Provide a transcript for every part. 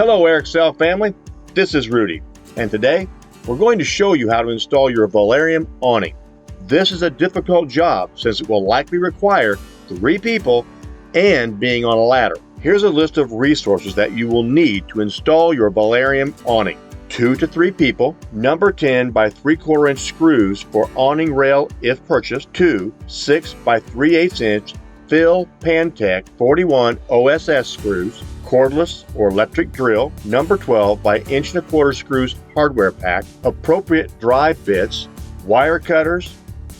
Hello Excel family, this is Rudy, and today we're going to show you how to install your Velarium awning. This is a difficult job since it will likely require 3 people and being on a ladder. Here's a list of resources that you will need to install your Velarium awning. 2 to 3 people, number 10 by 3/4 inch screws for awning rail if purchased, 2 6 by 3/8 inch Phil Pantech 41 OSS screws, cordless or electric drill, number 12 by 1.25 screws hardware pack, appropriate drive bits, wire cutters,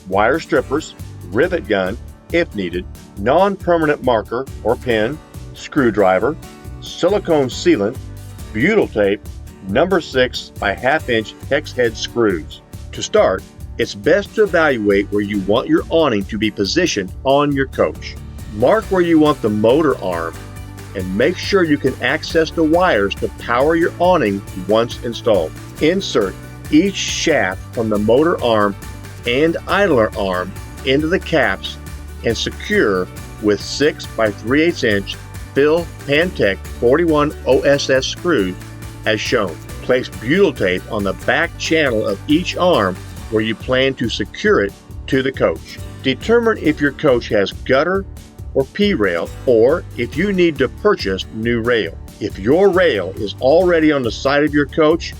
wire strippers, rivet gun if needed, non-permanent marker or pin, screwdriver, silicone sealant, butyl tape, number 6 by 1/2 inch hex head screws. To start, it's best to evaluate where you want your awning to be positioned on your coach. Mark where you want the motor arm and make sure you can access the wires to power your awning once installed. Insert each shaft from the motor arm and idler arm into the caps and secure with 6 by 3/8 inch Phil Pantech 41 OSS screws as shown. Place butyl tape on the back channel of each arm where you plan to secure it to the coach. Determine if your coach has gutter or P-rail, or if you need to purchase new rail. If your rail is already on the side of your coach,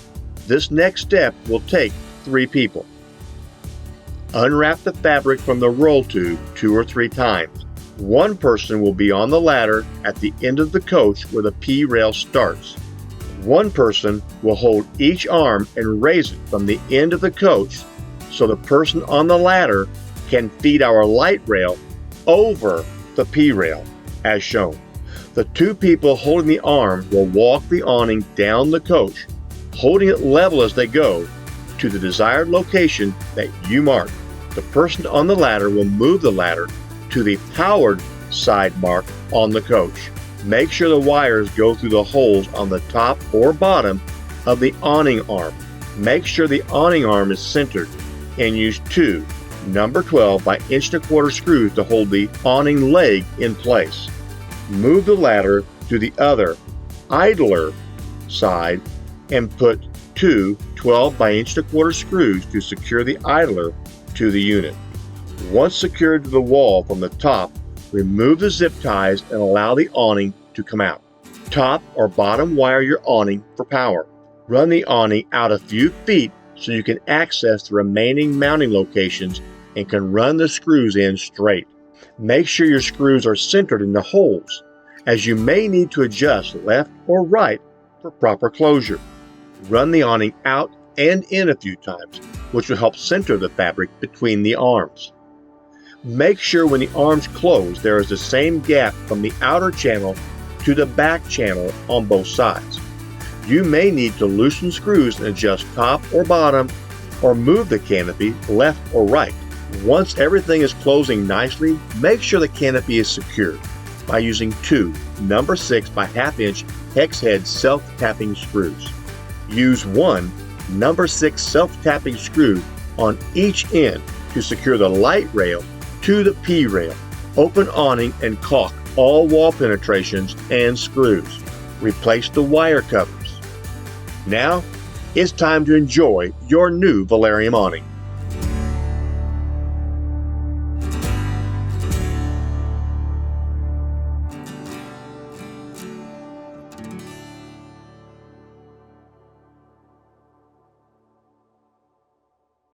this next step will take 3 people. Unwrap the fabric from the roll tube 2 or 3 times. One person will be on the ladder at the end of the coach where the P-rail starts. One person will hold each arm and raise it from the end of the coach so the person on the ladder can feed our light rail over the P-rail as shown. The 2 people holding the arm will walk the awning down the coach, holding it level as they go to the desired location that you mark. The person on the ladder will move the ladder to the powered side mark on the coach. Make sure the wires go through the holes on the top or bottom of the awning arm. Make sure the awning arm is centered and use 2 number 12 by 1.25 screws to hold the awning leg in place. Move the ladder to the other idler side and put 2 12 by 1.25 screws to secure the idler to the unit. Once secured to the wall from the top, remove the zip ties and allow the awning to come out. Top or bottom wire your awning for power. Run the awning out a few feet so you can access the remaining mounting locations and can run the screws in straight. Make sure your screws are centered in the holes, as you may need to adjust left or right for proper closure. Run the awning out and in a few times, which will help center the fabric between the arms. Make sure when the arms close there is the same gap from the outer channel to the back channel on both sides. You may need to loosen screws and adjust top or bottom or move the canopy left or right. Once everything is closing nicely, make sure the canopy is secured by using 2 number 6 by 1/2 inch hex head self-tapping screws. Use 1 number 6 self-tapping screw on each end to secure the light rail to the P-rail. Open awning and caulk all wall penetrations and screws. Replace the wire covers. Now, it's time to enjoy your new Velarium awning.